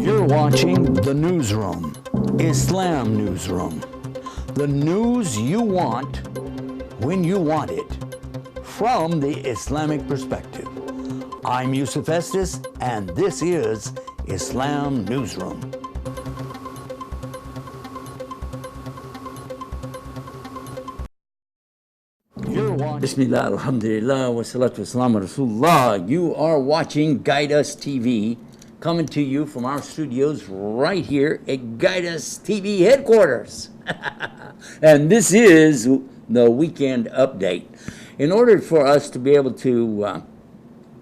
You're watching The Newsroom, Islam Newsroom. The news you want, when you want it, from the Islamic perspective. I'm Yusuf Estes, and this is Islam Newsroom. Bismillah, alhamdulillah, wa salatu wa salam ala Rasulullah. You are watching Guide Us TV, coming to you from our studios right here at Guide Us TV headquarters. And this is the weekend update. In order for us to be able to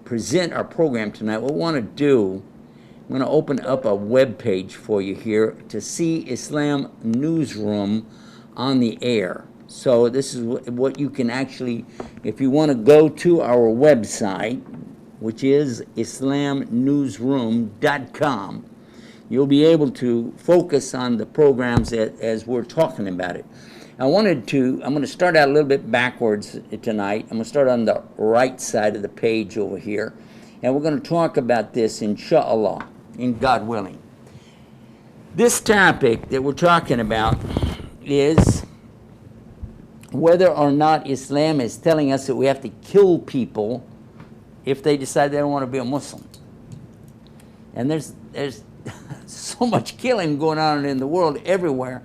present our program tonight, what we want to do, I'm going to open up a web page for you here to see Islam Newsroom on the air. So this is what you can actually, if you want to go to our website, which is islamnewsroom.com, you'll be able to focus on the programs as we're talking about it. I'm going to start out a little bit backwards tonight. I'm going to start on the right side of the page over here. And we're going to talk about this, inshallah, in God willing. This topic that we're talking about is whether or not Islam is telling us that we have to kill people if they decide they don't want to be a Muslim. And there's so much killing going on in the world everywhere,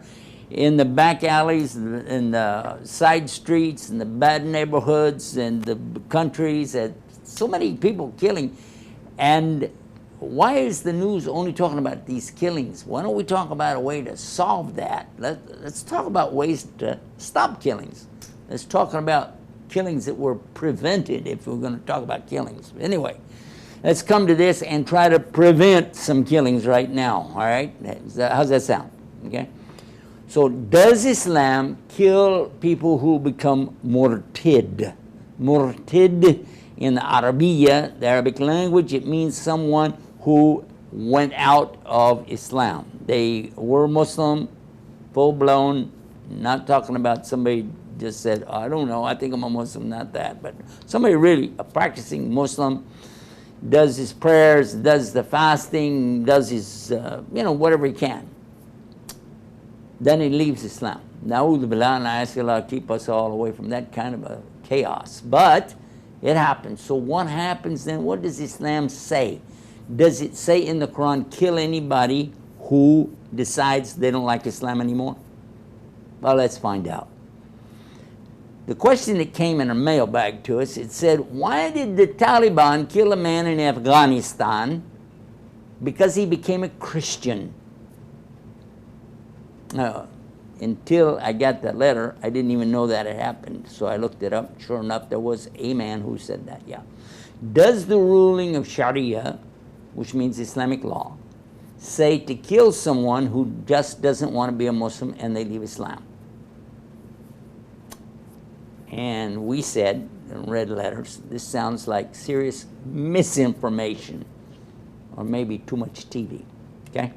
in the back alleys, in the side streets, in the bad neighborhoods, and the countries, and so many people killing. And why is the news only talking about these killings? Why don't we talk about a way to solve that? Let's talk about ways to stop killings. Let's talk about killings that were prevented, if we're going to talk about killings. Anyway, let's come to this and try to prevent some killings right now, all right? How's that sound? Okay. So does Islam kill people who become murtid? Murtid in the Arabiya, the Arabic language, it means someone who went out of Islam. They were Muslim, full-blown, not talking about somebody just said, oh, I don't know, I think I'm a Muslim, not that, but somebody really, a practicing Muslim, does his prayers, does the fasting, does his, whatever he can. Then he leaves Islam. Na'udhu billah, and I ask Allah to keep us all away from that kind of a chaos. But it happens. So what happens then? What does Islam say? Does it say in the Quran, kill anybody who decides they don't like Islam anymore? Well, let's find out. The question that came in a mailbag to us, it said, why did the Taliban kill a man in Afghanistan? Because he became a Christian. Until I got that letter, I didn't even know that it happened. So I looked it up. Sure enough, there was a man who said that, yeah. Does the ruling of Sharia, which means Islamic law, say to kill someone who just doesn't want to be a Muslim and they leave Islam? And we said, in red letters, this sounds like serious misinformation, or maybe too much TV, okay?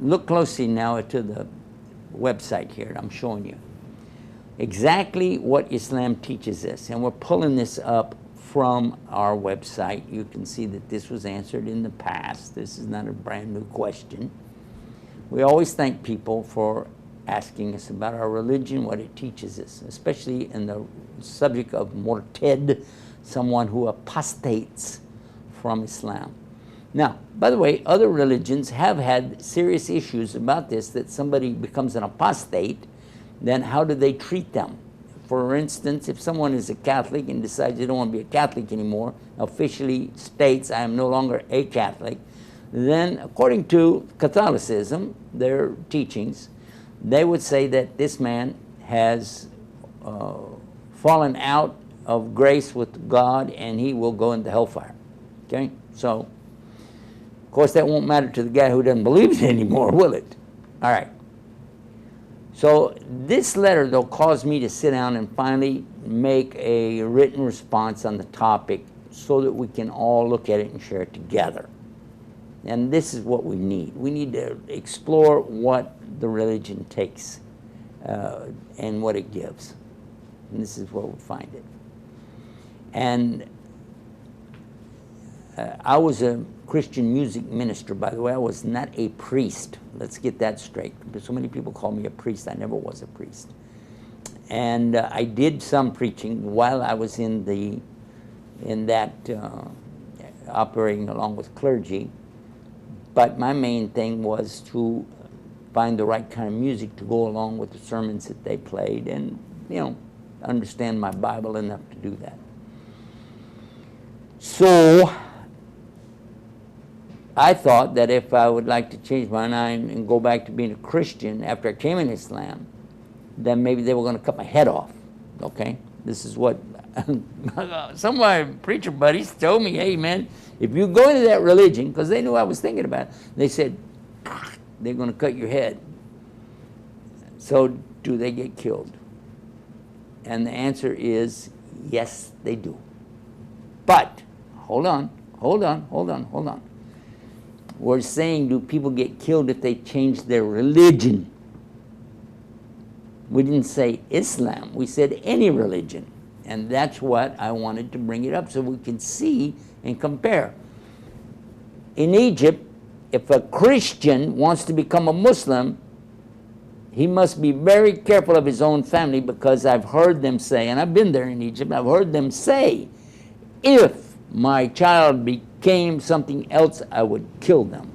Look closely now to the website here, I'm showing you exactly what Islam teaches us, and we're pulling this up from our website. You can see that this was answered in the past. This is not a brand new question. We always thank people for asking us about our religion, what it teaches us, especially in the subject of murtad, someone who apostates from Islam. Now, by the way, other religions have had serious issues about this, that somebody becomes an apostate, then how do they treat them? For instance, if someone is a Catholic and decides they don't want to be a Catholic anymore, officially states, I am no longer a Catholic, then according to Catholicism, their teachings, they would say that this man has fallen out of grace with God and he will go into hellfire. Okay? So, of course, that won't matter to the guy who doesn't believe it anymore, will it? All right. So this letter, though, caused me to sit down and finally make a written response on the topic so that we can all look at it and share it together. And this is what we need. We need to explore what the religion takes and what it gives. And this is where we'll find it. And I was a Christian music minister, by the way. I was not a priest. Let's get that straight. So many people call me a priest. I never was a priest. And I did some preaching while I was in that operating along with clergy. But my main thing was to find the right kind of music to go along with the sermons that they played, and understand my Bible enough to do that. So I thought that if I would like to change my mind and go back to being a Christian after I came in Islam, then maybe they were going to cut my head off. Okay? This is what some of my preacher buddies told me. Hey, man, if you go into that religion, because they knew I was thinking about it, they said, they're going to cut your head. So do they get killed? And the answer is, yes, they do. But, hold on. We're saying, do people get killed if they change their religion? We didn't say Islam. We said any religion. And that's what I wanted to bring it up so we can see and compare. In Egypt, if a Christian wants to become a Muslim, he must be very careful of his own family, because I've heard them say, and I've been there in Egypt, I've heard them say, if my child became something else, I would kill them.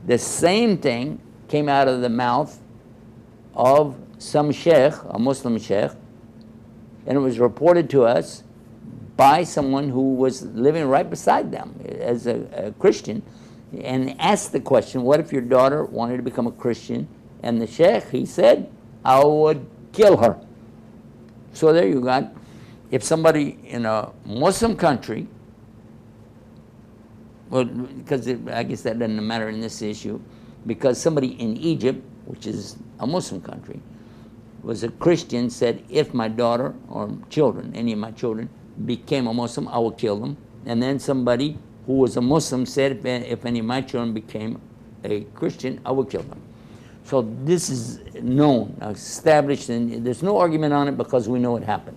The same thing came out of the mouth of some sheikh, a Muslim sheikh, and it was reported to us by someone who was living right beside them as a Christian, and asked the question, what if your daughter wanted to become a Christian? And the sheikh, he said, I would kill her. So there you got, if somebody in a Muslim country, well, because I guess that doesn't matter in this issue, because somebody in Egypt, which is a Muslim country, was a Christian, said, if my daughter or children, any of my children, became a Muslim, I will kill them. And then somebody who was a Muslim said, if any of my children became a Christian, I will kill them. So this is known, established, and there's no argument on it because we know it happened.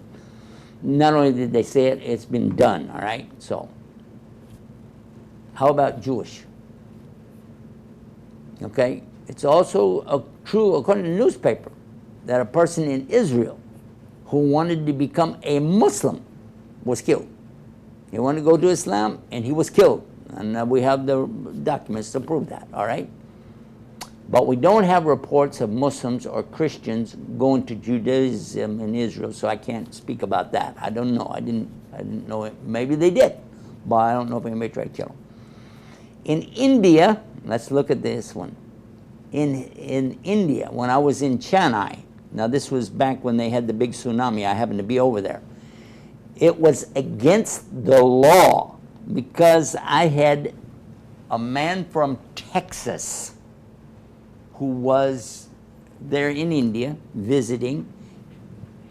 Not only did they say it, it's been done, all right? So, how about Jewish? Okay, it's also true, according to the newspaper, that a person in Israel who wanted to become a Muslim was killed. He wanted to go to Islam, and he was killed. And we have the documents to prove that, all right? But we don't have reports of Muslims or Christians going to Judaism in Israel, so I can't speak about that. I don't know. I didn't know it. Maybe they did, but I don't know if anybody tried to kill them. In India, let's look at this one. In India, when I was in Chennai, now this was back when they had the big tsunami, I happened to be over there. It was against the law because I had a man from Texas who was there in India visiting.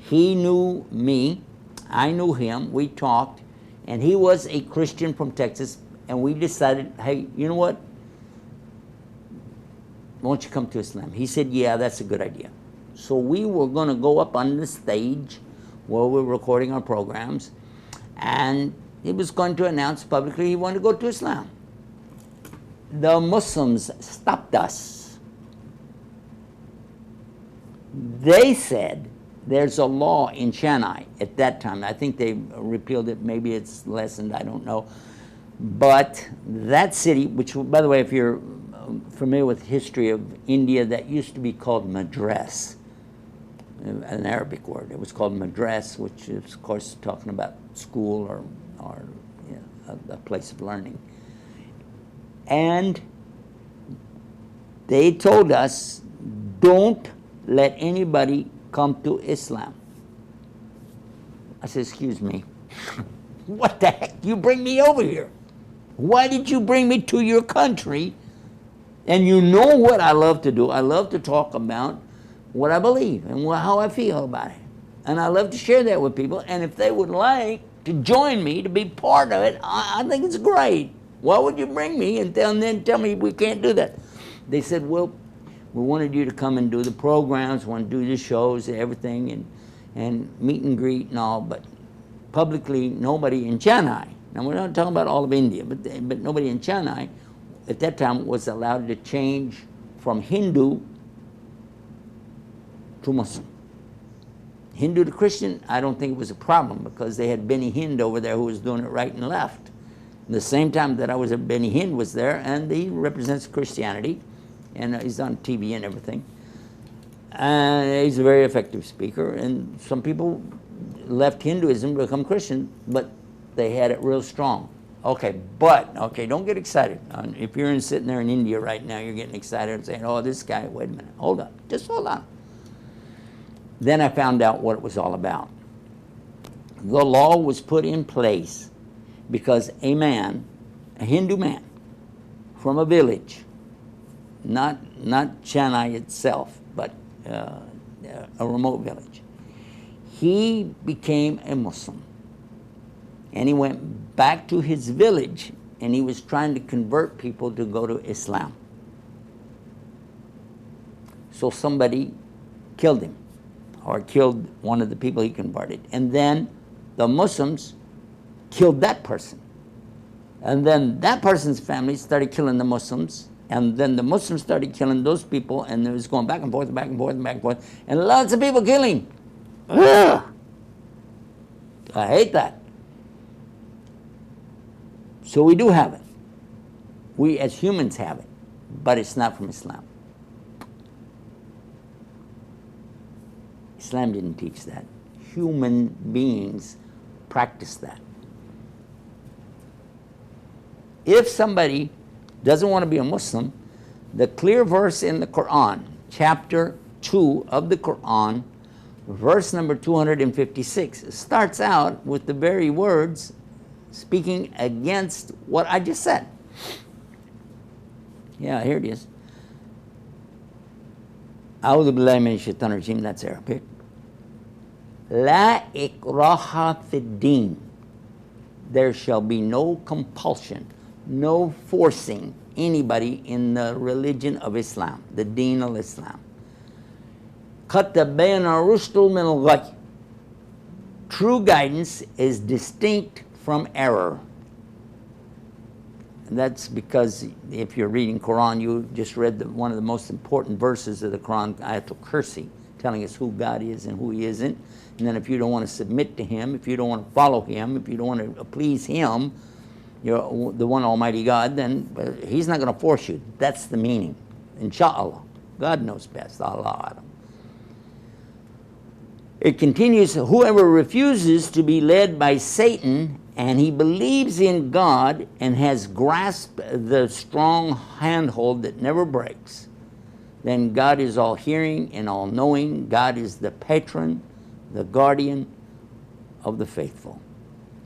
He knew me, I knew him, we talked, and he was a Christian from Texas, and we decided, hey, you know what? Won't you come to Islam? He said, yeah, that's a good idea. So we were going to go up on the stage where we were recording our programs, and he was going to announce publicly he wanted to go to Islam. The Muslims stopped us. They said there's a law in Chennai at that time. I think they repealed it. Maybe it's lessened. I don't know. But that city, which, by the way, if you're familiar with the history of India, that used to be called Madras, an Arabic word. It was called Madras, which is, of course, talking about school or you know, a place of learning. And they told us, don't let anybody come to Islam. I said, excuse me, what the heck? You bring me over here. Why did you bring me to your country? And you know what I love to do. I love to talk about what I believe and how I feel about it. And I love to share that with people. And if they would like to join me, to be part of it, I think it's great. Why would you bring me and then tell me we can't do that? They said, well, we wanted you to come and do the programs, want to do the shows and everything, and meet and greet and all, but publicly, nobody in Chennai, now we're not talking about all of India, but nobody in Chennai at that time was allowed to change from Hindu to Muslim. Hindu to Christian, I don't think it was a problem, because they had Benny Hinn over there who was doing it right and left. At the same time that I was there, Benny Hinn was there, and he represents Christianity, and he's on TV and everything. And he's a very effective speaker, and some people left Hinduism to become Christian, but they had it real strong. Okay, don't get excited. If you're sitting there in India right now, you're getting excited and saying, oh, this guy, wait a minute, hold on, just hold on. Then I found out what it was all about. The law was put in place because a man, a Hindu man, from a village, not Chennai itself, but a remote village, he became a Muslim. And he went back to his village, and he was trying to convert people to go to Islam. So somebody killed him, or killed one of the people he converted. And then the Muslims killed that person. And then that person's family started killing the Muslims. And then the Muslims started killing those people, and it was going back and forth and back and forth and back and forth. And lots of people killing. Ugh. I hate that. So we do have it. We as humans have it. But it's not from Islam. Islam didn't teach that. Human beings practice that. If somebody doesn't want to be a Muslim, the clear verse in the Quran, chapter 2 of the Quran, verse number 256, starts out with the very words speaking against what I just said. Yeah, here it is. A'udhu billahi minash shaitanir rajim, that's Arabic. La ikraha fid din. There shall be no compulsion, no forcing anybody in the religion of Islam, the deen of Islam. Qad tabayyana rushdu min al-ghayy. True guidance is distinct from error. And that's because if you're reading Quran, you just read one of the most important verses of the Quran, Ayatul Kursi, telling us who God is and who He isn't. And then if you don't want to submit to Him, if you don't want to follow Him, if you don't want to please Him, you're the one Almighty God, then He's not going to force you. That's the meaning. Insha'Allah. God knows best. Allah Adam. It continues, whoever refuses to be led by Satan and he believes in God and has grasped the strong handhold that never breaks, then God is all hearing and all knowing. God is the patron, the guardian of the faithful.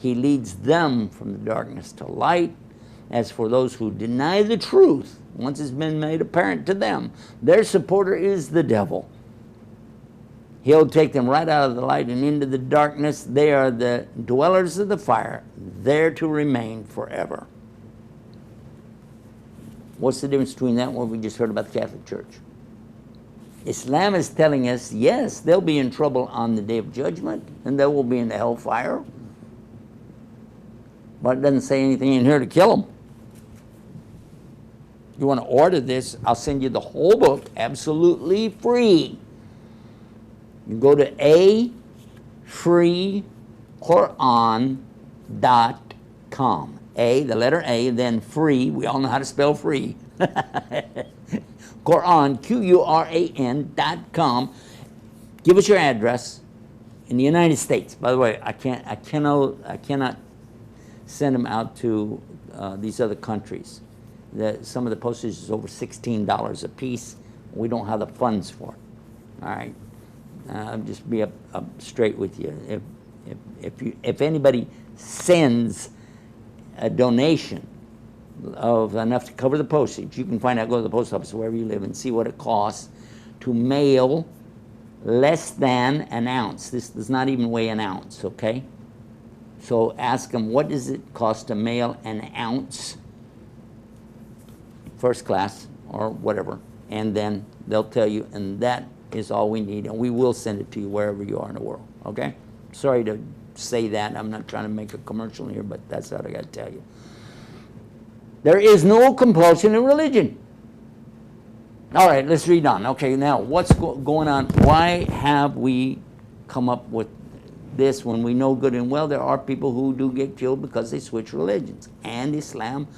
He leads them from the darkness to light. As for those who deny the truth, once it's been made apparent to them, their supporter is the devil. He'll take them right out of the light and into the darkness. They are the dwellers of the fire, there to remain forever. What's the difference between that and what we just heard about the Catholic Church? Islam is telling us, yes, they'll be in trouble on the day of judgment, and they will be in the hellfire. But it doesn't say anything in here to kill them. You want to order this, I'll send you the whole book absolutely free. You go to afreequran.com. A, the letter A, then free. We all know how to spell free. Quran, Quran.com. Give us your address in the United States. By the way, I cannot send them out to these other countries. Some of the postage is over $16 a piece. We don't have the funds for it. All right. Just be up straight with you. If anybody sends a donation of enough to cover the postage, you can find out, go to the post office wherever you live and see what it costs to mail less than an ounce. This does not even weigh an ounce, okay? So ask them, what does it cost to mail an ounce, first class or whatever, and then they'll tell you, and that is all we need, and we will send it to you wherever you are in the world, okay? Sorry to say that. I'm not trying to make a commercial here, but that's what I got to tell you. There is no compulsion in religion. All right, let's read on. Okay, now what's going on? Why have we come up with this when we know good and well there are people who do get killed because they switch religions? And Islam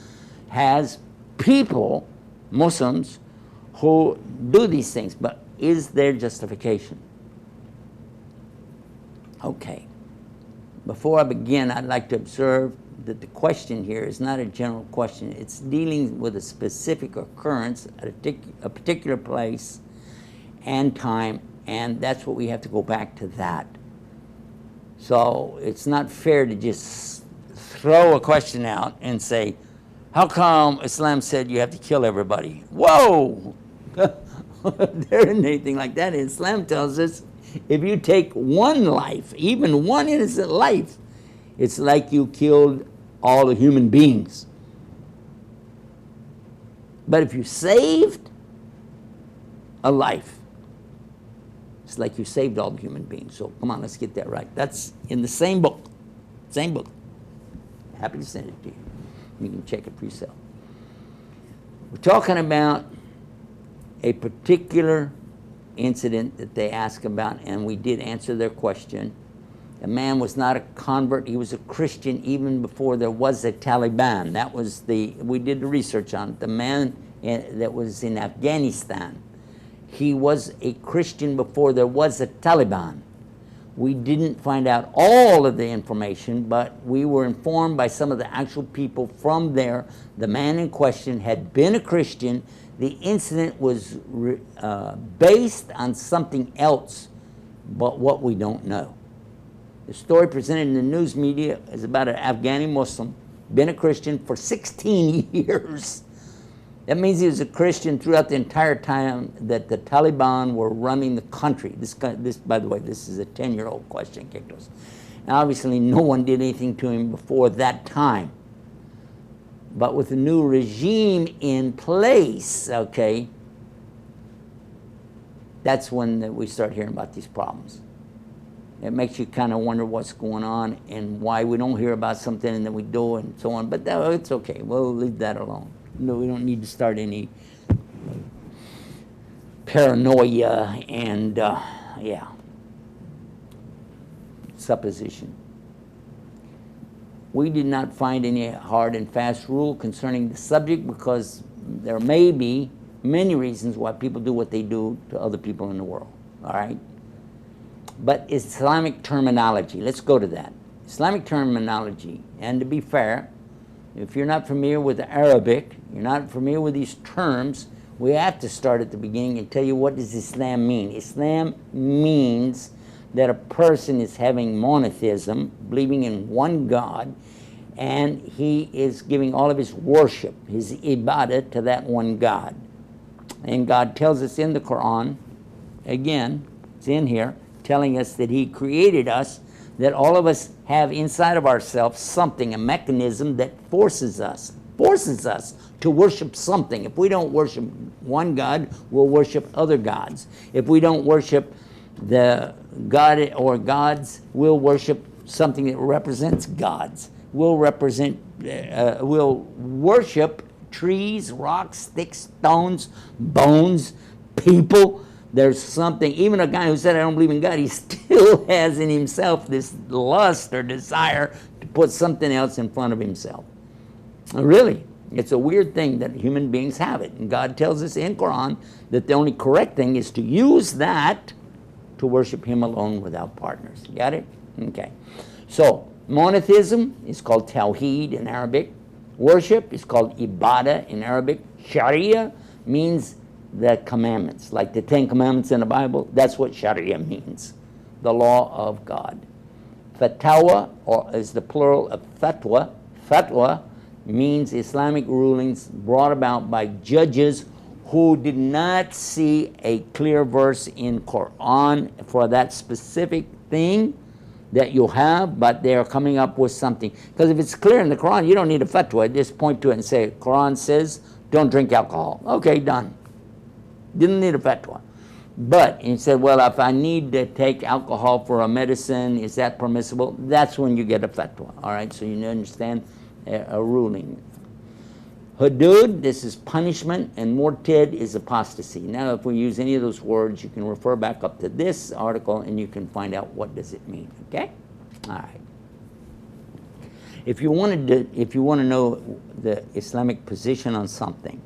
has people, Muslims, who do these things. But is there justification? Okay. Before I begin, I'd like to observe that the question here is not a general question. It's dealing with a specific occurrence at a particular place and time, and that's what we have to go back to that. So it's not fair to just throw a question out and say, how come Islam said you have to kill everybody? Whoa! There isn't anything like that. Islam tells us if you take one life, even one innocent life, it's like you killed all the human beings. But if you saved a life, it's like you saved all the human beings. So come on, let's get that right. That's in the same book. Same book. Happy to send it to you. You can check it for yourself. We're talking about a particular incident that they asked about, and we did answer their question. The man was not a convert. He was a Christian even before there was a Taliban. That was we did the research on it. The man that was in Afghanistan, he was a Christian before there was a Taliban. We didn't find out all of the information, but we were informed by some of the actual people from there. The man in question had been a Christian. The incident was based on something else, but what we don't know. The story presented in the news media is about an Afghani Muslim, been a Christian for 16 years. That means he was a Christian throughout the entire time that the Taliban were running the country. This, by the way, this is a 10-year-old question, Kiktos. Now, obviously, no one did anything to him before that time. But with the new regime in place, okay, that's when we start hearing about these problems. It makes you kind of wonder what's going on and why we don't hear about something and then we do and so on. But it's okay. We'll leave that alone. No, we don't need to start any paranoia and, supposition. We did not find any hard and fast rule concerning the subject because there may be many reasons why people do what they do to other people in the world, all right? But Islamic terminology, let's go to that. Islamic terminology, and to be fair, if you're not familiar with Arabic, you're not familiar with these terms, we have to start at the beginning and tell you what does Islam mean. Islam means that a person is having monotheism, believing in one God, and he is giving all of his worship, his ibadah, to that one God. And God tells us in the Quran, again, it's in here, telling us that he created us, that all of us have inside of ourselves something, a mechanism that forces us to worship something. If we don't worship one God, we'll worship other gods. If we don't worship the God or gods, we'll worship something that represents gods. We'll worship trees, rocks, sticks, stones, bones, people. There's something, even a guy who said, I don't believe in God, he still has in himself this lust or desire to put something else in front of himself. Really, it's a weird thing that human beings have it. And God tells us in Quran that the only correct thing is to use that to worship him alone without partners. Got it? Okay. So, monotheism is called Tawheed in Arabic. Worship is called Ibadah in Arabic. Sharia means the commandments, like the 10 Commandments in the Bible. That's what Sharia means, the law of God. Fatwa, or is the plural of fatwa. Fatwa means Islamic rulings brought about by judges who did not see a clear verse in Quran for that specific thing that you have, but they are coming up with something. Because if it's clear in the Quran, you don't need a fatwa. Just point to it and say, Quran says, don't drink alcohol. Okay, done. Didn't need a fatwa. But he said, well, if I need to take alcohol for a medicine, is that permissible? That's when you get a fatwa. All right, so you understand a ruling. Hudud, this is punishment, and murtad is apostasy. Now, if we use any of those words, you can refer back up to this article, and you can find out what does it mean. Okay? All right. If you want to know the Islamic position on something,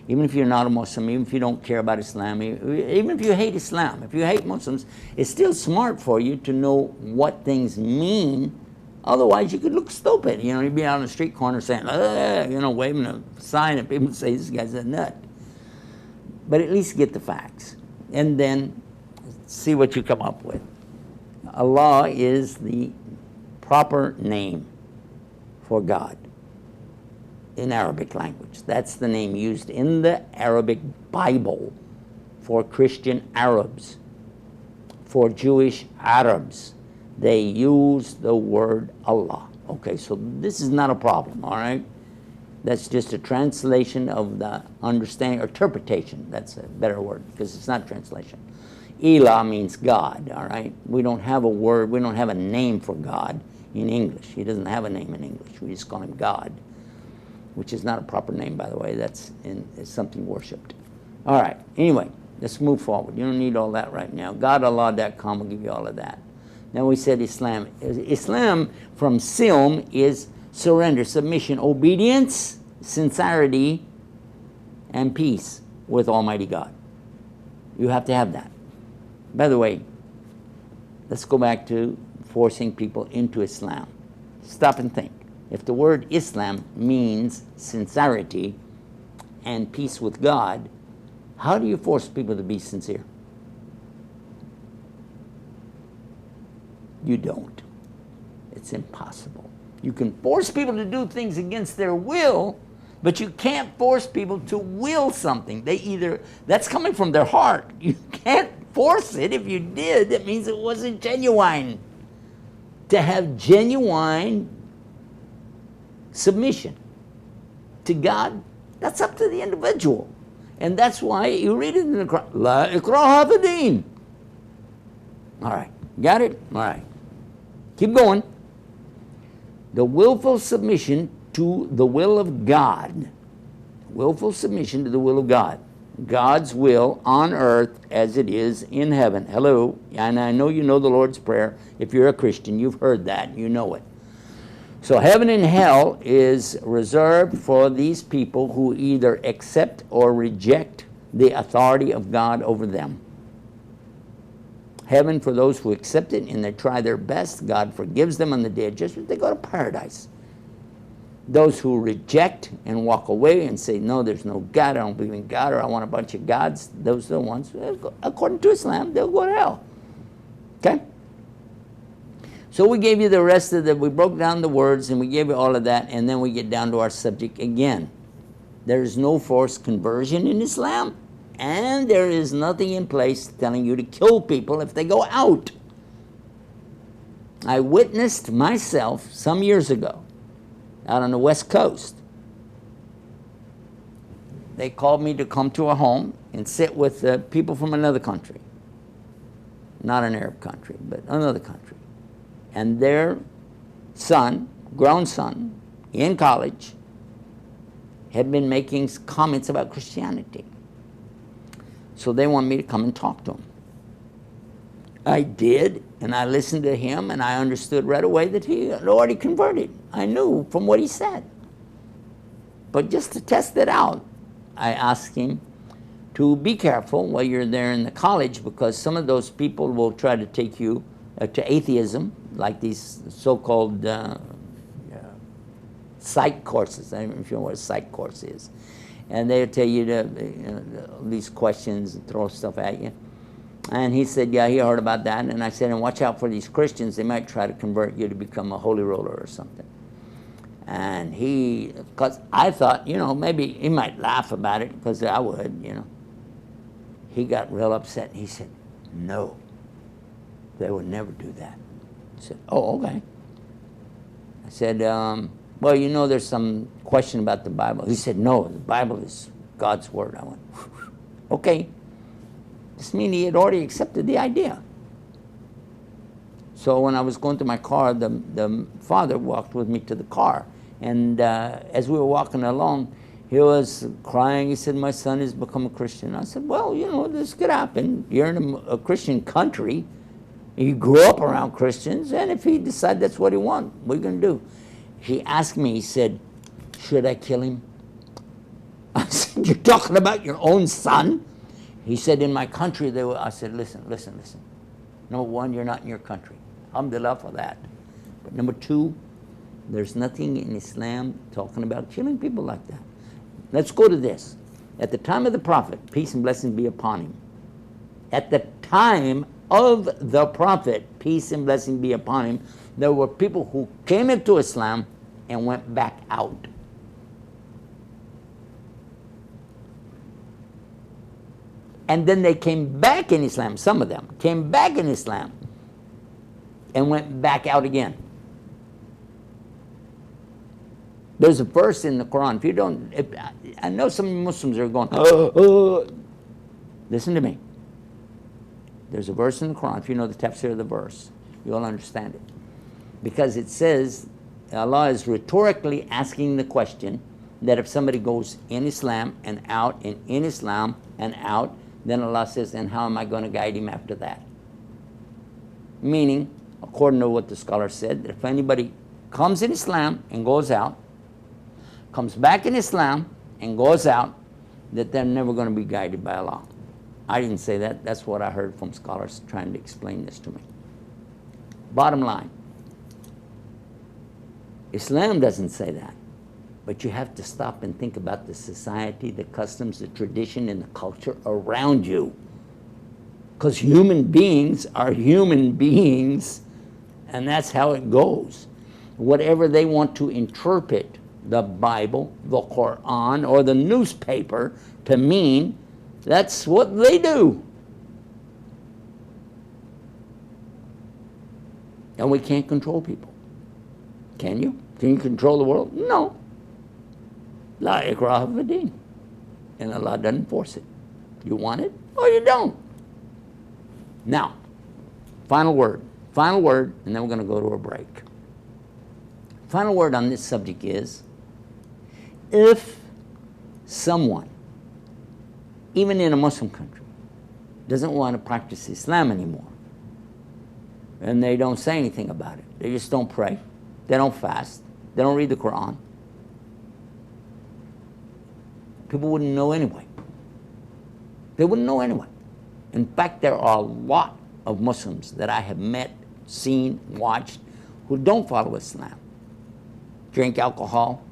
even if you're not a Muslim, even if you don't care about Islam, even if you hate Islam, if you hate Muslims, it's still smart for you to know what things mean. Otherwise, you could look stupid. You know, you'd be out on the street corner saying, you know, waving a sign, and people say, this guy's a nut. But at least get the facts, and then see what you come up with. Allah is the proper name for God in Arabic language. That's the name used in the Arabic Bible for Christian Arabs, for Jewish Arabs. They use the word Allah. Okay, so this is not a problem, all right? That's just a translation of the understanding, or interpretation. That's a better word, because it's not translation. Ilah means God, all right? We don't have a word, we don't have a name for God in English. He doesn't have a name in English. We just call him God, which is not a proper name, by the way. It's something worshipped. All right, anyway, let's move forward. You don't need all that right now. GodAllah.com will give you all of that. Now we said Islam. Islam from Silm is surrender, submission, obedience, sincerity, and peace with Almighty God. You have to have that. By the way, let's go back to forcing people into Islam. Stop and think. If the word Islam means sincerity and peace with God, how do you force people to be sincere? You don't. It's impossible. You can force people to do things against their will, but you can't force people to will something. That's coming from their heart. You can't force it. If you did, that means it wasn't genuine. To have genuine submission to God, that's up to the individual. And that's why you read it in the Quran, La ikraha fi din. All right, got it? All right. Keep going. The willful submission to the will of God. Willful submission to the will of God. God's will on earth as it is in heaven. Hello. And I know you know the Lord's Prayer. If you're a Christian, you've heard that. You know it. So heaven and hell is reserved for these people who either accept or reject the authority of God over them. Heaven for those who accept it and they try their best. God forgives them on the day of judgment. They go to paradise. Those who reject and walk away and say, no, there's no God, I don't believe in God, or I want a bunch of gods, those are the ones, according to Islam, they'll go to hell. Okay? So we gave you the rest of we broke down the words and we gave you all of that, and then we get down to our subject again. There is no forced conversion in Islam, and there is nothing in place telling you to kill people if they go out. I witnessed myself some years ago out on the West Coast. They called me to come to a home and sit with people from another country. Not an Arab country, but another country. And their son, grown son, in college, had been making comments about Christianity. So they wanted me to come and talk to him. I did, and I listened to him, and I understood right away that he had already converted. I knew from what he said. But just to test it out, I asked him to be careful while you're there in the college, because some of those people will try to take you to atheism, like these so-called psych courses. I don't know if you know what a psych course is. And they'll tell you these questions and throw stuff at you. And he said, yeah, he heard about that. And I said, and watch out for these Christians. They might try to convert you to become a holy roller or something. And because I thought, maybe he might laugh about it, because I would, He got real upset. He said, no, they would never do that. I said, oh, okay. I said, well, there's some question about the Bible. He said, no, the Bible is God's word. I went, okay. This means he had already accepted the idea. So when I was going to my car, the father walked with me to the car. And as we were walking along, he was crying. He said, my son has become a Christian. I said, well, you know, this could happen. You're in a Christian country. He grew up around Christians. And if he decides that's what he wants, what are you going to do? He asked me, he said, should I kill him? I said, you're talking about your own son? He said, in my country, they were. I said, listen. Number one, you're not in your country. Alhamdulillah for that. But number two, there's nothing in Islam talking about killing people like that. Let's go to this. At the time of the Prophet, peace and blessings be upon him. At the time of the Prophet, peace and blessings be upon him, there were people who came into Islam and went back out. And then they came back in Islam, some of them came back in Islam and went back out again. There's a verse in the Quran. If you don't, I know some Muslims are going, listen to me. There's a verse in the Quran. If you know the tafsir of the verse, you'll understand it. Because it says, Allah is rhetorically asking the question that if somebody goes in Islam and out, and in Islam and out, then Allah says, and how am I going to guide him after that? Meaning, according to what the scholar said, that if anybody comes in Islam and goes out, comes back in Islam and goes out, that they're never going to be guided by Allah. I didn't say that. That's what I heard from scholars trying to explain this to me. Bottom line, Islam doesn't say that. But you have to stop and think about the society, the customs, the tradition, and the culture around you. Because human beings are human beings, and that's how it goes. Whatever they want to interpret the Bible, the Quran, or the newspaper to mean, that's what they do. And we can't control people. Can you? Can you control the world? No. La ikraha fid-din. And Allah doesn't force it. You want it or you don't. Now, final word, and then we're going to go to a break. Final word on this subject is, if someone, even in a Muslim country, doesn't want to practice Islam anymore, and they don't say anything about it, they just don't pray, they don't fast, they don't read the Quran, people wouldn't know anyway. They wouldn't know anyway. In fact, there are a lot of Muslims that I have met, seen, watched, who don't follow Islam. Drink alcohol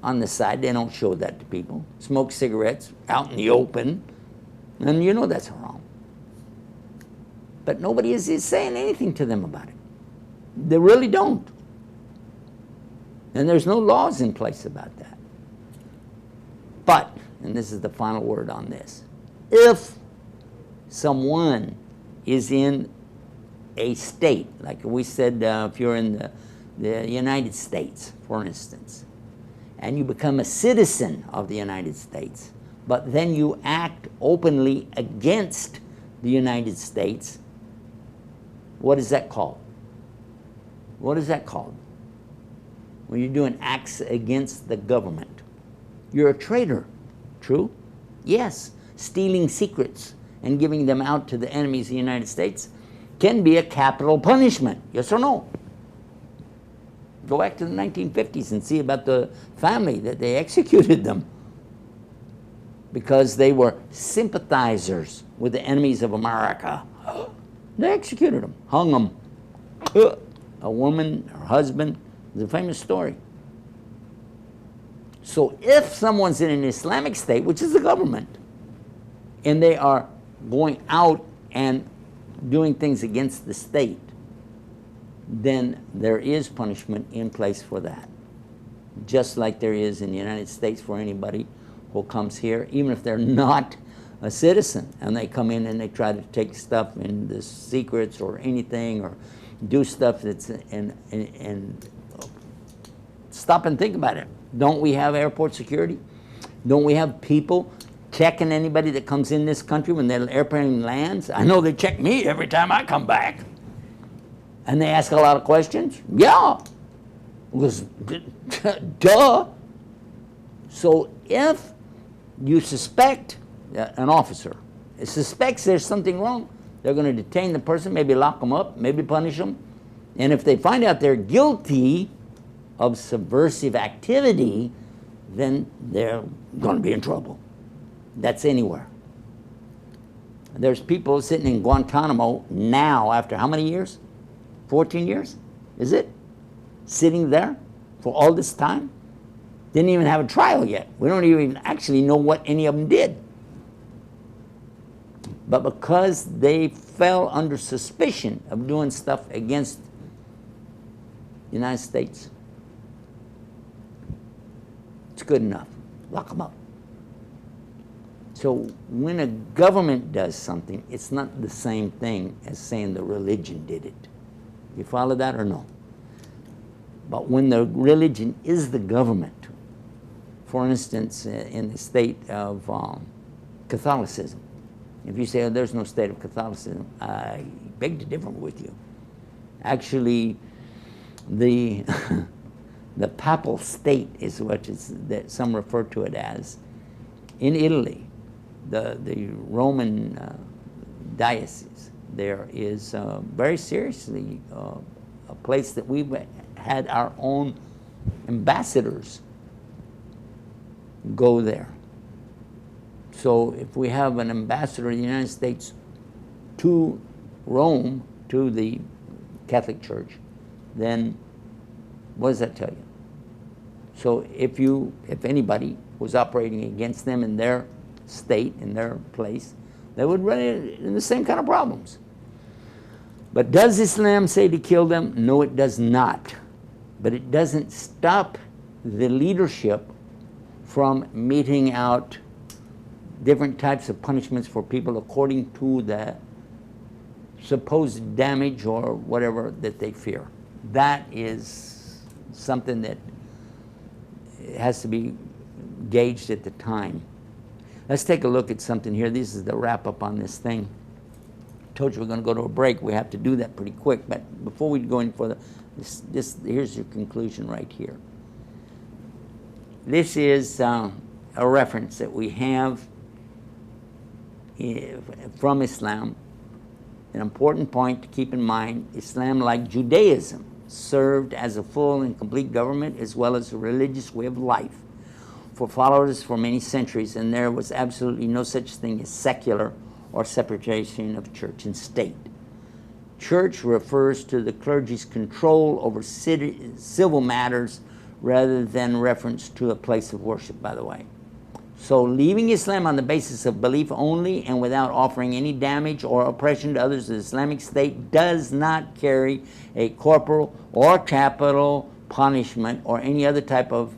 on the side, they don't show that to people. Smoke cigarettes out in the open, and you know that's wrong. But nobody is saying anything to them about it. They really don't. And there's no laws in place about that. But, and this is the final word on this, if someone is in a state, like we said, if you're in the United States, for instance, and you become a citizen of the United States, but then you act openly against the United States, what is that called? What is that called? When you're doing acts against the government. You're a traitor. True? Yes. Stealing secrets and giving them out to the enemies of the United States can be a capital punishment. Yes or no? Go back to the 1950s and see about the family that they executed them because they were sympathizers with the enemies of America. They executed them, hung them. A woman, her husband, it's a famous story. So if someone's in an Islamic state, which is the government, and they are going out and doing things against the state, then there is punishment in place for that. Just like there is in the United States for anybody who comes here, even if they're not a citizen, and they come in and they try to take stuff in the secrets or anything, or do stuff that's and stop and think about it. Don't we have airport security? Don't we have people checking anybody that comes in this country when their airplane lands? I know they check me every time I come back. And they ask a lot of questions? Yeah. Because, duh. So if you suspect an officer suspects there's something wrong, they're going to detain the person, maybe lock them up, maybe punish them. And if they find out they're guilty of subversive activity, then they're going to be in trouble. That's anywhere. There's people sitting in Guantanamo now after how many years? 14 years? Is it? Sitting there for all this time? Didn't even have a trial yet. We don't even actually know what any of them did. But because they fell under suspicion of doing stuff against the United States, it's good enough. Lock them up. So when a government does something, it's not the same thing as saying the religion did it. You follow that or no? But when the religion is the government, for instance, in the state of Catholicism, if you say, oh, there's no state of Catholicism, I beg to differ with you. Actually, the the papal state is what that some refer to it as. In Italy, the Roman diocese there is very seriously a place that we've had our own ambassadors go there. So if we have an ambassador of the United States to Rome, to the Catholic Church, then what does that tell you? So if anybody was operating against them in their state, in their place, they would run into the same kind of problems. But does Islam say to kill them? No, it does not. But it doesn't stop the leadership from meting out different types of punishments for people according to the supposed damage or whatever that they fear. That is something that has to be gauged at the time. Let's take a look at something here. This is the wrap up on this thing. I told you we're going to go to a break. We have to do that pretty quick. But before we go any further, here's your conclusion right here. This is a reference that we have from Islam. An important point to keep in mind, Islam, like Judaism, served as a full and complete government as well as a religious way of life for followers for many centuries, and there was absolutely no such thing as secular or separation of church and state. Church refers to the clergy's control over civil matters rather than reference to a place of worship, by the way. So leaving Islam on the basis of belief only and without offering any damage or oppression to others, the Islamic State does not carry a corporal or capital punishment or any other type of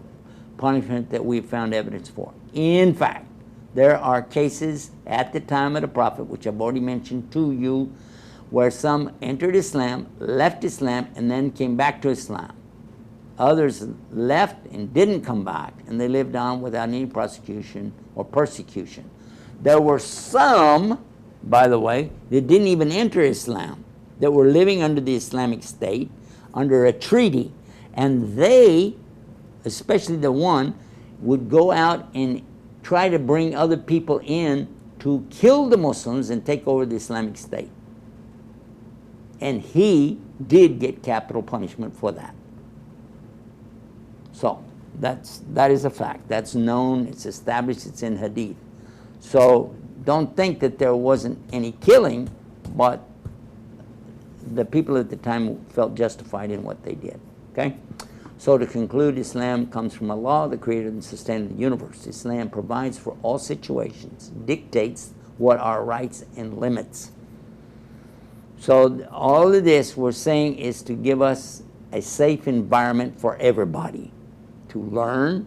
punishment that we've found evidence for. In fact, there are cases at the time of the Prophet, which I've already mentioned to you, where some entered Islam, left Islam, and then came back to Islam. Others left and didn't come back, and they lived on without any prosecution or persecution. There were some, by the way, that didn't even enter Islam, that were living under the Islamic State, under a treaty, and they, especially the one, would go out and try to bring other people in to kill the Muslims and take over the Islamic State. And he did get capital punishment for that. So that is a fact. That's known, it's established, it's in Hadith. So don't think that there wasn't any killing, but the people at the time felt justified in what they did. Okay? So to conclude, Islam comes from Allah, the creator and sustainer of the universe. Islam provides for all situations, dictates what are rights and limits. So all of this we're saying is to give us a safe environment for everybody to learn,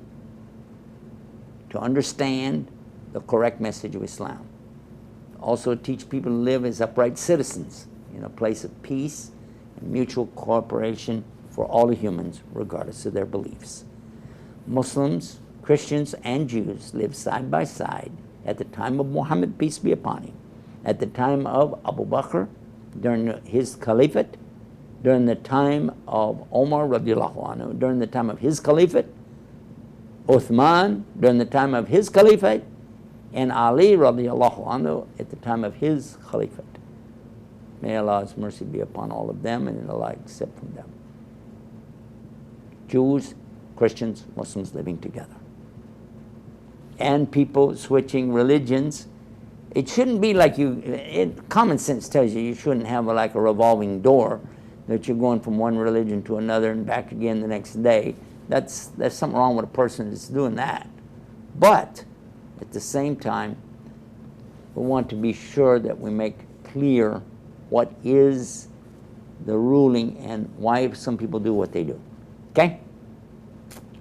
to understand the correct message of Islam. Also teach people to live as upright citizens in a place of peace and mutual cooperation for all humans, regardless of their beliefs. Muslims, Christians, and Jews live side by side at the time of Muhammad, peace be upon him, at the time of Abu Bakr, during his caliphate, during the time of Omar radiallahu anhu, during the time of his caliphate, Uthman during the time of his caliphate, and Ali radiallahu anhu at the time of his caliphate. May Allah's mercy be upon all of them and Allah accept from them. Jews, Christians, Muslims living together. And people switching religions. It shouldn't be like common sense tells you shouldn't have like a revolving door that you're going from one religion to another and back again the next day. There's something wrong with a person that's doing that. But at the same time, we want to be sure that we make clear what is the ruling and why some people do what they do. Okay?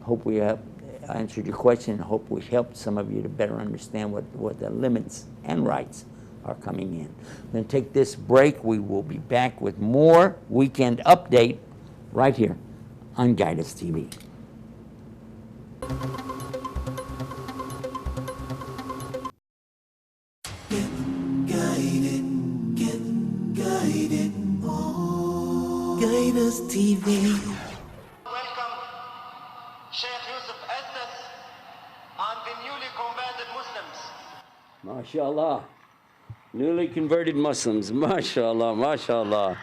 Hope we have answered your question. Hope we helped some of you to better understand what the limits and rights are coming in. We're going to take this break. We will be back with more Weekend Update right here on Guide Us TV. Guide Us TV. Welcome Sheikh Yusuf Estes and the newly converted Muslims. MashaAllah. Newly converted Muslims. MashaAllah, MashaAllah.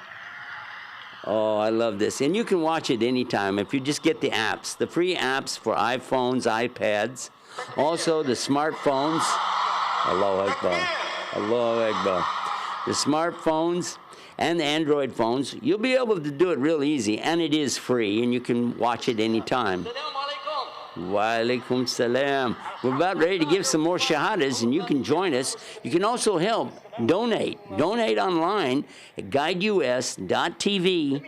Oh, I love this. And you can watch it anytime if you just get the apps, the free apps for iPhones, iPads, also the smartphones. Allahu Akbar. Allahu Akbar. The smartphones and the Android phones, you'll be able to do it real easy, and it is free, and you can watch it anytime. Wa alaikum salam. We're about ready to give some more shahadas, and you can join us. You can also help donate. Donate online at guideus.tv.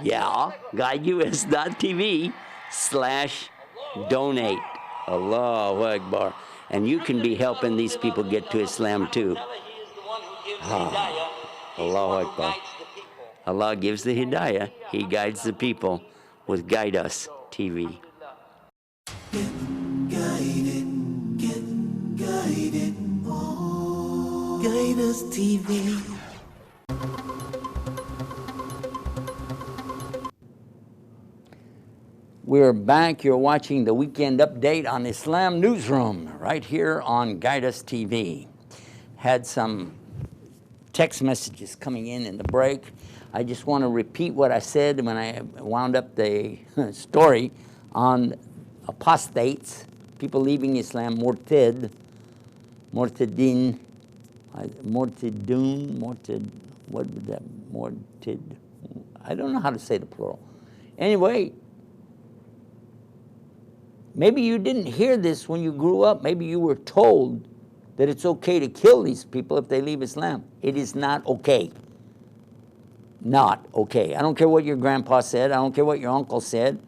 Yeah, guideus.tv/donate. Allahu Akbar. And you can be helping these people get to Islam too. Allahu Akbar. Allah gives the hidayah. He guides the people with Guide Us TV. Get guided. Oh, Guide Us TV. We're back. You're watching the Weekend Update on Islam Newsroom right here on Guide Us TV. Had some text messages coming in the break. I just want to repeat what I said when I wound up the story on apostates, people leaving Islam, murtadin, what was that, murtad, I don't know how to say the plural. Anyway, maybe you didn't hear this when you grew up. Maybe you were told that it's okay to kill these people if they leave Islam. It is not okay. Not okay. I don't care what your grandpa said. I don't care what your uncle said.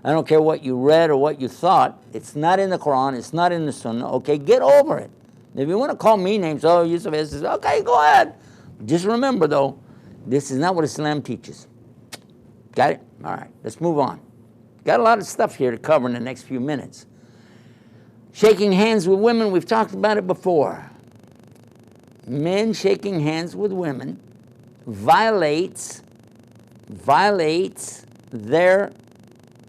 I don't care what you read or what you thought. It's not in the Quran. It's not in the Sunnah. Okay, get over it. If you want to call me names, oh, Yusuf says, okay, go ahead. Just remember, though, this is not what Islam teaches. Got it? All right, let's move on. Got a lot of stuff here to cover in the next few minutes. Shaking hands with women, we've talked about it before. Men shaking hands with women violates their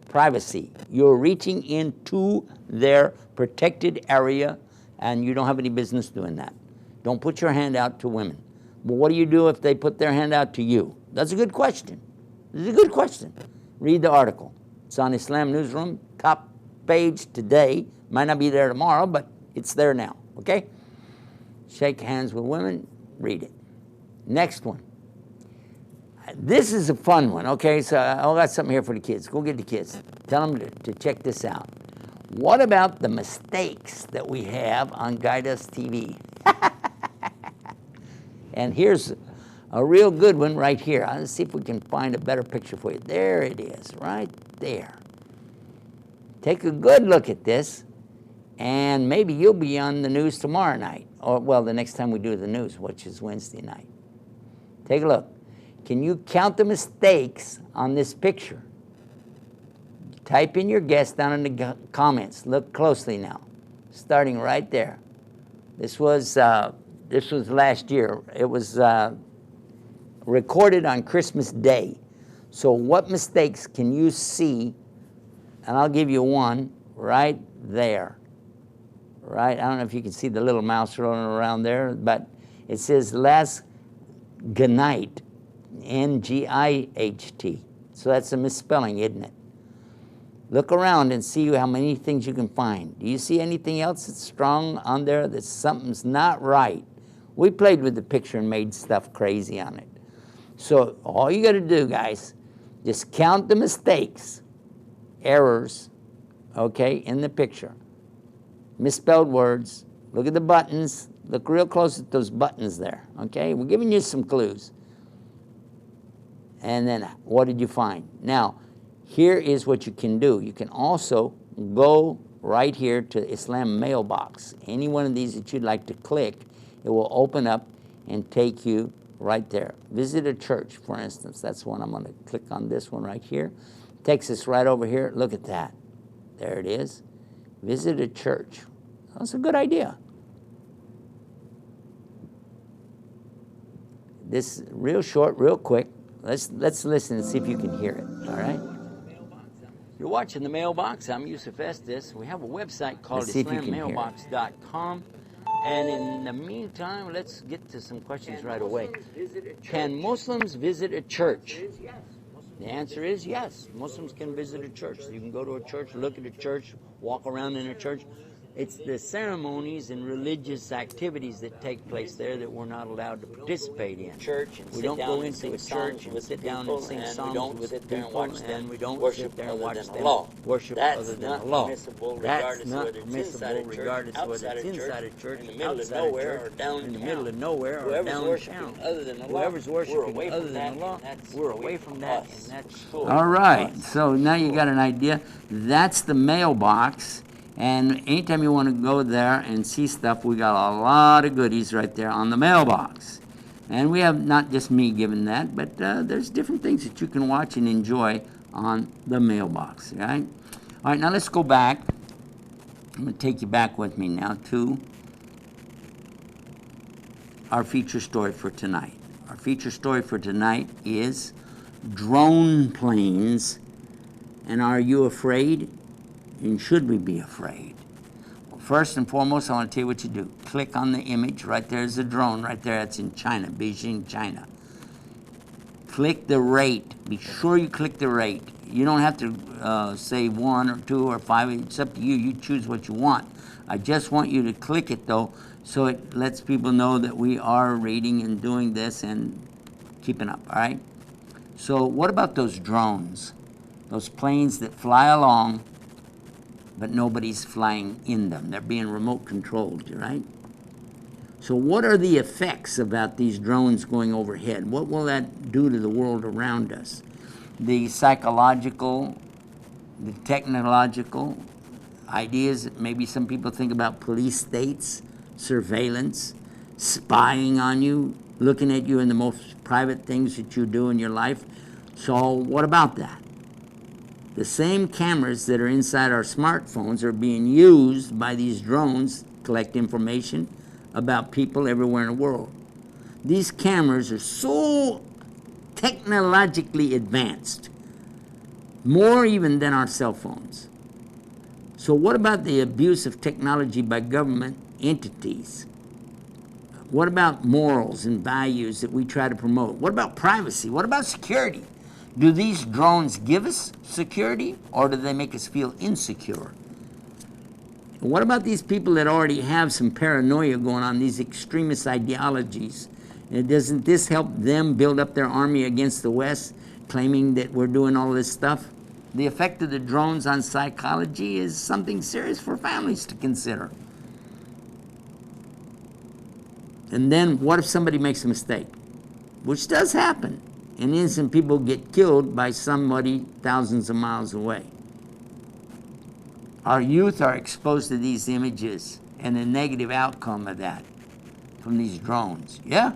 privacy. You're reaching into their protected area, and you don't have any business doing that. Don't put your hand out to women. But what do you do if they put their hand out to you? That's a good question. It's a good question. Read the article. It's on Islam Newsroom, top page today. Might not be there tomorrow, but it's there now, okay? Shake hands with women, read it. Next one. This is a fun one, okay? So I got something here for the kids. Go get the kids. Tell them to check this out. What about the mistakes that we have on Guide Us TV? And here's a real good one right here. Let's see if we can find a better picture for you. There it is, right there. Take a good look at this, and maybe you'll be on the news tomorrow night, or, well, the next time we do the news, which is Wednesday night. Take a look. Can you count the mistakes on this picture? Type in your guess down in the comments. Look closely now, starting right there. This was last year. It was recorded on Christmas Day. So what mistakes can you see? And I'll give you one right there. Right? I don't know if you can see the little mouse rolling around there, but it says last Gnight, N-G-I-H-T. So that's a misspelling, isn't it? Look around and see how many things you can find. Do you see anything else that's strong on there that something's not right? We played with the picture and made stuff crazy on it. So all you got to do, guys, just count the mistakes, errors, okay, in the picture. Misspelled words. Look at the buttons. Look real close at those buttons there, okay? We're giving you some clues. And then what did you find? Now, here is what you can do. You can also go right here to Islam mailbox. Any one of these that you'd like to click, it will open up and take you right there. Visit a church, for instance. That's one. I'm going to click on this one right here. Takes us right over here. Look at that. There it is. Visit a church. That's a good idea. This real short, real quick. Let's listen and see if you can hear it. All right. You're watching The Mailbox. I'm Yusuf Estes. We have a website called IslamMailbox.com. And in the meantime, let's get to some questions right away. Can Muslims visit a church? The answer is yes. Muslims can visit a church. You can go to a church, look at a church, walk around in a church. It's the ceremonies and religious activities that take place there that we're not allowed to participate in. We don't go into a church and sit down and sing songs with people, and we don't sit there and watch them worship other than Allah. That's not permissible regardless of whether it's inside a church, outside a church, in the middle of nowhere, or downtown. Whoever's worshiping other than Allah, we're away from that, and that's all right. So now you got an idea. That's the mailbox. And anytime you want to go there and see stuff, we got a lot of goodies right there on the mailbox. And we have not just me giving that, but there's different things that you can watch and enjoy on the mailbox, right? All right, now let's go back. I'm going to take you back with me now to our feature story for tonight. Our feature story for tonight is drone planes. And are you afraid? And should we be afraid? Well, first and foremost, I want to tell you what you do. Click on the image. Right there is a drone. Right there, that's in China, Beijing, China. Click the rate. Be sure you click the rate. You don't have to say 1 or 2 or 5. It's up to you. You choose what you want. I just want you to click it, though, so it lets people know that we are reading and doing this and keeping up, all right? So what about those drones? Those planes that fly along, but nobody's flying in them. They're being remote controlled, right? So what are the effects about these drones going overhead? What will that do to the world around us? The psychological, the technological ideas that maybe some people think about police states, surveillance, spying on you, looking at you in the most private things that you do in your life. So what about that? The same cameras that are inside our smartphones are being used by these drones to collect information about people everywhere in the world. These cameras are so technologically advanced, more even than our cell phones. So what about the abuse of technology by government entities? What about morals and values that we try to promote? What about privacy? What about security? Do these drones give us security, or do they make us feel insecure? What about these people that already have some paranoia going on, these extremist ideologies? And doesn't this help them build up their army against the West, claiming that we're doing all this stuff? The effect of the drones on psychology is something serious for families to consider. And then what if somebody makes a mistake? Which does happen. And innocent people get killed by somebody thousands of miles away. Our youth are exposed to these images and the negative outcome of that from these drones. Yeah.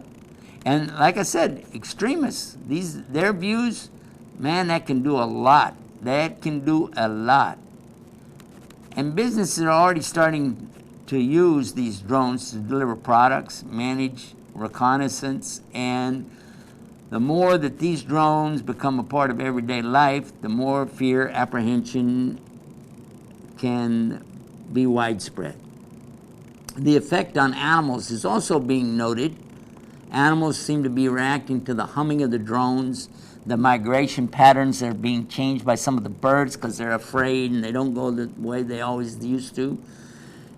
And like I said, extremists, their views, man, that can do a lot. That can do a lot. And businesses are already starting to use these drones to deliver products, manage reconnaissance, and the more that these drones become a part of everyday life, the more fear, apprehension can be widespread. The effect on animals is also being noted. Animals seem to be reacting to the humming of the drones, the migration patterns that are being changed by some of the birds because they're afraid and they don't go the way they always used to.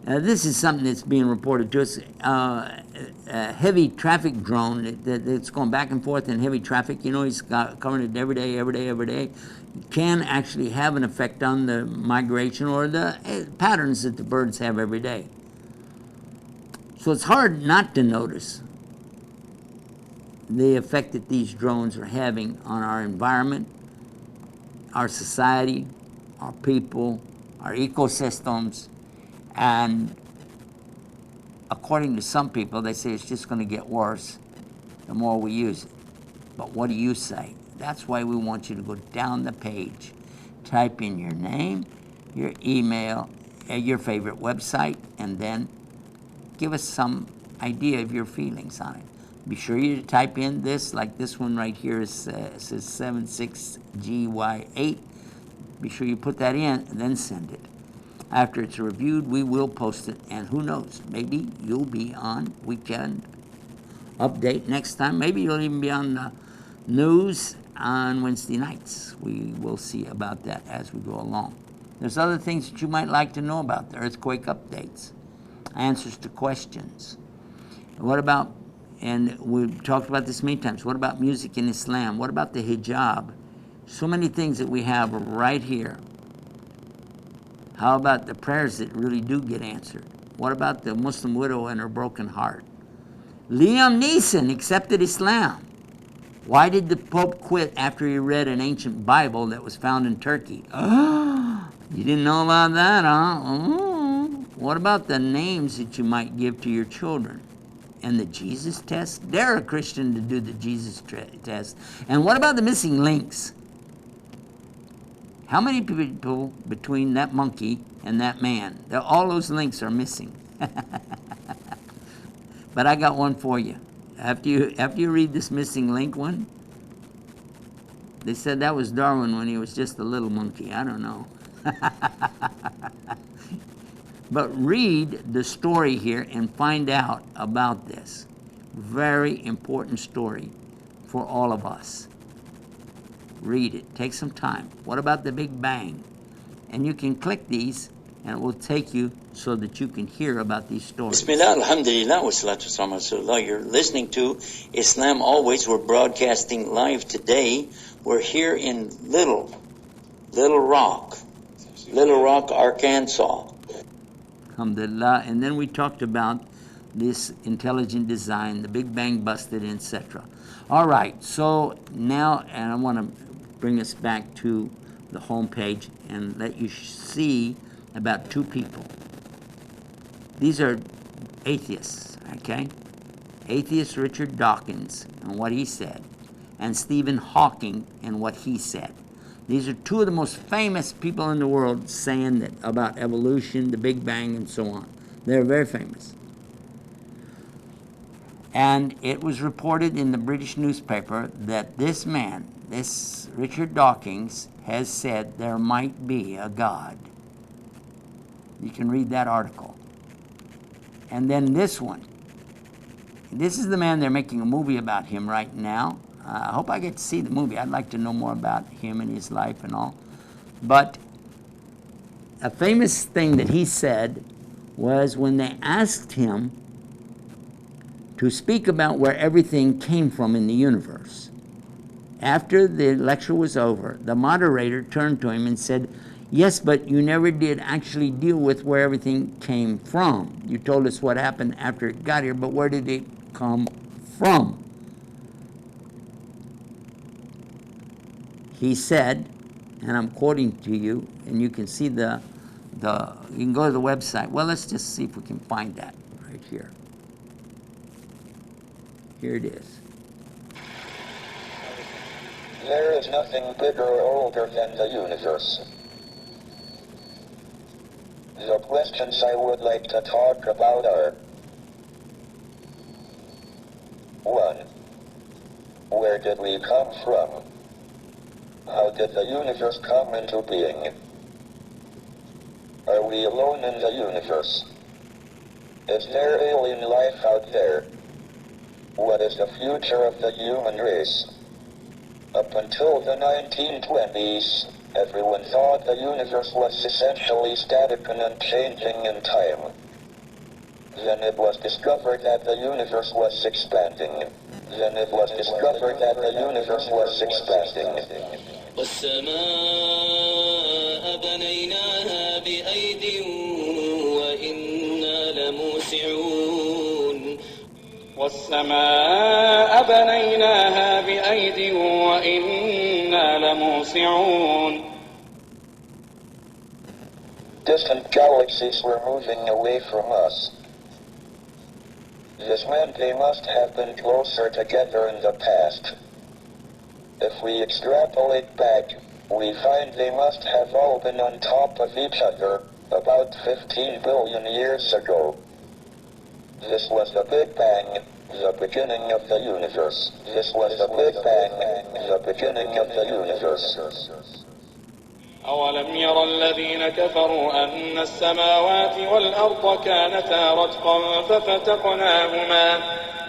This is something that's being reported to us. A heavy traffic drone that's going back and forth in heavy traffic, you know, he's covering it every day, can actually have an effect on the migration or the patterns that the birds have every day. So it's hard not to notice the effect that these drones are having on our environment, our society, our people, our ecosystems, and according to some people, they say it's just going to get worse the more we use it. But what do you say? That's why we want you to go down the page, type in your name, your email, your favorite website, and then give us some idea of your feelings on it. Be sure you type in this, like this one right here says 76GY8. Be sure you put that in and then send it. After it's reviewed, we will post it, and who knows, maybe you'll be on Weekend Update next time. Maybe you'll even be on the news on Wednesday nights. We will see about that as we go along. There's other things that you might like to know about, the earthquake updates, answers to questions. What about, and we've talked about this many times, what about music in Islam? What about the hijab? So many things that we have right here. How about the prayers that really do get answered? What about the Muslim widow and her broken heart? Liam Neeson accepted Islam. Why did the Pope quit after he read an ancient Bible that was found in Turkey? Oh, you didn't know about that, huh? Oh. What about the names that you might give to your children? And the Jesus test? Dare a Christian to do the Jesus test. And what about the missing links? How many people between that monkey and that man? All those links are missing. But I got one for you. After you read this missing link one, they said that was Darwin when he was just a little monkey. I don't know. But read the story here and find out about this. Very important story for all of us. Read it. Take some time. What about the Big Bang? And you can click these, and it will take you so that you can hear about these stories. Bismillah, alhamdulillah, wa salatu wassalamu ala rasulillah. You're listening to Islam Always. We're broadcasting live today. We're here in Little Rock, Arkansas. Alhamdulillah. And then we talked about this intelligent design, the Big Bang busted, etc. All right, so now, and I want to bring us back to the home page and let you see about two people. These are atheists, okay? Atheist Richard Dawkins and what he said, and Stephen Hawking and what he said. These are two of the most famous people in the world saying that about evolution, the Big Bang, and so on. They're very famous. And it was reported in the British newspaper that this man, this Richard Dawkins, has said there might be a God. You can read that article. And then this one. This is the man, they're making a movie about him right now. I hope I get to see the movie. I'd like to know more about him and his life and all. But a famous thing that he said was when they asked him to speak about where everything came from in the universe. After the lecture was over, the moderator turned to him and said, "Yes, but you never did actually deal with where everything came from. You told us what happened after it got here, but where did it come from?" He said, and I'm quoting to you, and you can see you can go to the website. Well, let's just see if we can find that right here. Here it is. There is nothing bigger or older than the universe. The questions I would like to talk about are: 1. Where did we come from? How did the universe come into being? Are we alone in the universe? Is there alien life out there? What is the future of the human race? Up until the 1920s, everyone thought the universe was essentially static and unchanging in time. Then it was discovered that the universe was expanding. Then it was discovered that the universe was expanding. والسماء بنيناها بأيد وإنا لموسعون والسماء بنيناها بأيد وإنا لموسعون. Distant galaxies were moving away from us. This meant they must have been closer together in the past. If we extrapolate back, we find they must have all been on top of each other about 15 billion years ago. This was the Big Bang, the beginning of the universe. This was the Big Bang, the beginning of the universe. أولم ير الذين كفروا أن السماوات والأرض كانتا رتقا ففتقناهما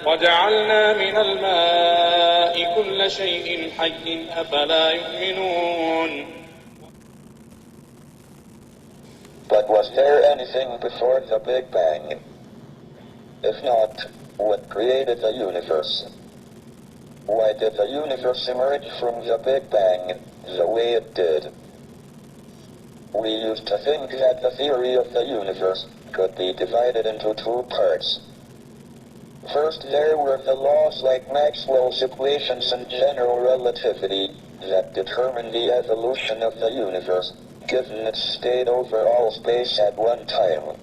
وجعلنا من الماء كل شيء حي أفلا يؤمنون. But was there anything before the Big Bang? If not, what created the universe? Why did the universe emerge from the Big Bang the way it did? We used to think that the theory of the universe could be divided into two parts. First, there were the laws like Maxwell's equations and general relativity that determine the evolution of the universe, given its state over all space at one time.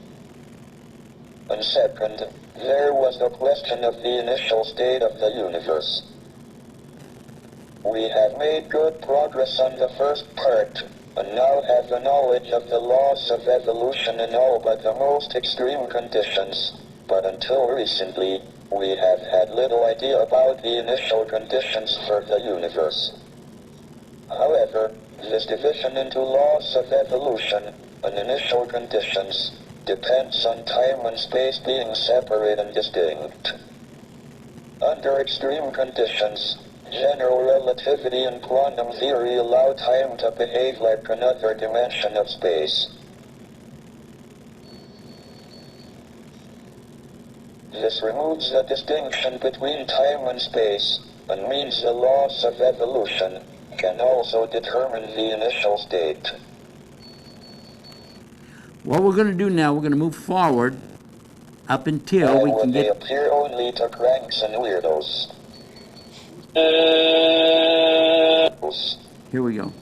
And second, there was the question of the initial state of the universe. We have made good progress on the first part, and now have the knowledge of the laws of evolution in all but the most extreme conditions, but until recently, we have had little idea about the initial conditions for the universe. However, this division into laws of evolution and initial conditions depends on time and space being separate and distinct. Under extreme conditions, general relativity and quantum theory allow time to behave like another dimension of space. This removes the distinction between time and space, and means the laws of evolution can also determine the initial state. What we're going to do now, we're going to move forward up until we can They get... appear only to cranks and weirdos. Here we go.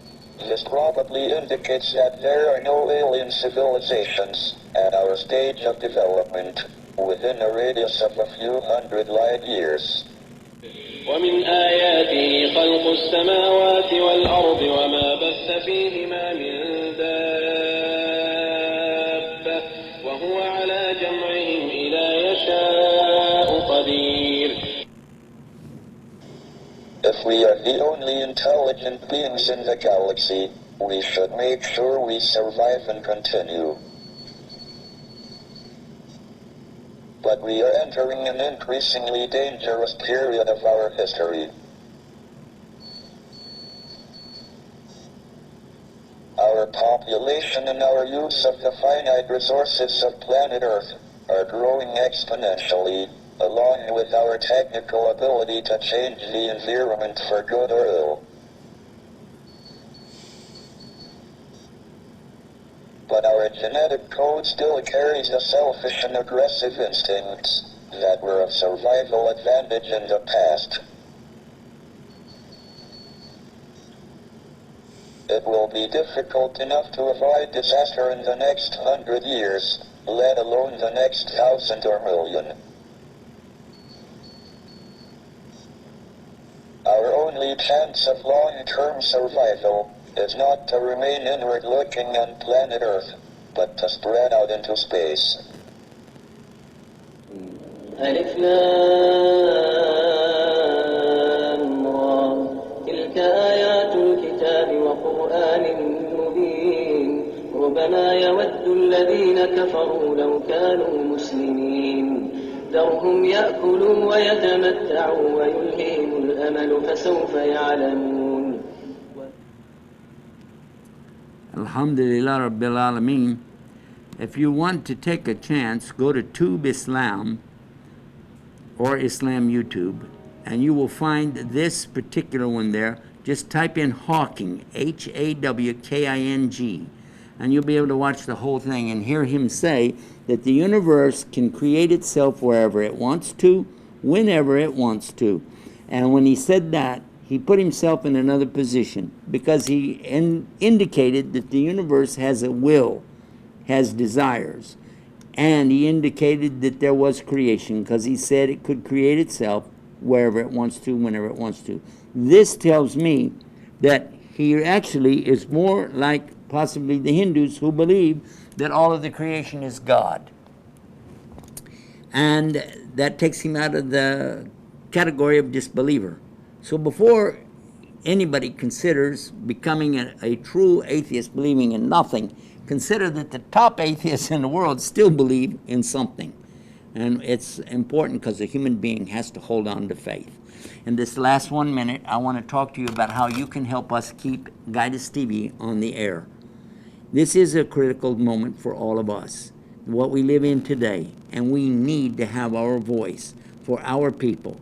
This probably indicates that there are no alien civilizations at our stage of development within a radius of a few hundred light years. ومن آياته خلق السماوات والأرض وما بث فيهما من دابة وهو على جمعهم إذا يشاء قدير. If we are the only intelligent beings in the galaxy, we should make sure we survive and continue. But we are entering an increasingly dangerous period of our history. Our population and our use of the finite resources of planet Earth are growing exponentially, along with our technical ability to change the environment for good or ill. But our genetic code still carries the selfish and aggressive instincts that were of survival advantage in the past. It will be difficult enough to avoid disaster in the next 100 years, let alone the next 1,000 or million. Our only chance of long-term survival is not to remain inward-looking on planet Earth, but to spread out into space. ألف لام را تلك آيات الكتاب وقرآن مبين ربما يود الذين كفروا لو كانوا مسلمين ذرهم يأكلوا ويتمتعوا ويلهيهم الأمل فسوف يعلمون. Alhamdulillah Rabbil Alameen. If you want to take a chance, go to Tube Islam or Islam YouTube, and you will find this particular one there. Just type in Hawking, Hawking, and you'll be able to watch the whole thing and hear him say that the universe can create itself wherever it wants to, whenever it wants to. And when he said that, he put himself in another position because he indicated that the universe has a will, has desires. And he indicated that there was creation because he said it could create itself wherever it wants to, whenever it wants to. This tells me that he actually is more like possibly the Hindus who believe that all of the creation is God. And that takes him out of the category of disbeliever. So before anybody considers becoming a true atheist believing in nothing, consider that the top atheists in the world still believe in something. And it's important because a human being has to hold on to faith. In this last 1 minute, I want to talk to you about how you can help us keep Guidus TV on the air. This is a critical moment for all of us, what we live in today, and we need to have our voice for our people.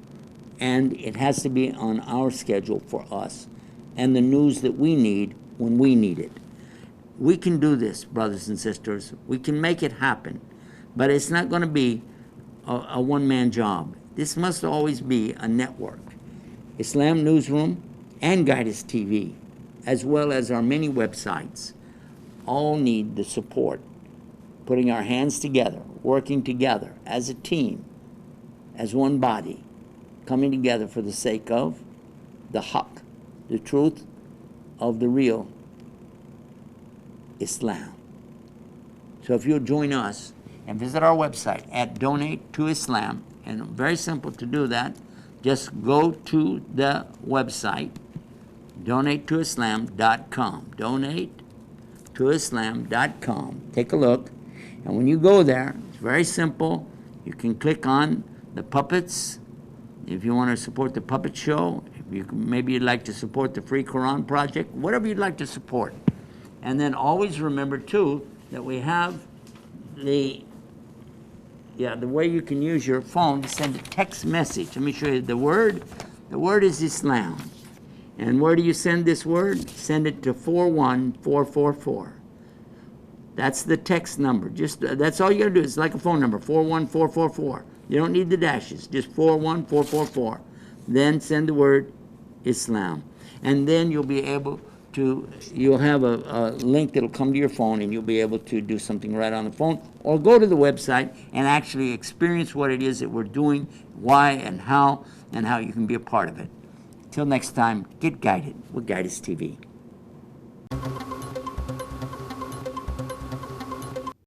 And it has to be on our schedule for us and the news that we need when we need it. We can do this, brothers and sisters. We can make it happen. But it's not going to be a one-man job. This must always be a network. Islam Newsroom and Guidus TV, as well as our many websites, all need the support. Putting our hands together, working together as a team, as one body, coming together for the sake of the haqq, the truth of the real Islam. So if you'll join us and visit our website at Donate to Islam, and very simple to do that, just go to the website, donatetoislam.com, donatetoislam.com. Take a look, and when you go there, it's very simple. You can click on the puppets if you want to support the puppet show. If maybe you'd like to support the Free Quran Project, whatever you'd like to support. And then always remember, too, that we have the way you can use your phone to send a text message. Let me show you the word. The word is Islam. And where do you send this word? Send it to 41444. That's the text number. That's all you got to do. It's like a phone number, 41444. You don't need the dashes, just 41444. Then send the word Islam. And then you'll be able to, you'll have a link that'll come to your phone, and you'll be able to do something right on the phone, or go to the website and actually experience what it is that we're doing, why and how you can be a part of it. Till next time, get guided with Guidus TV.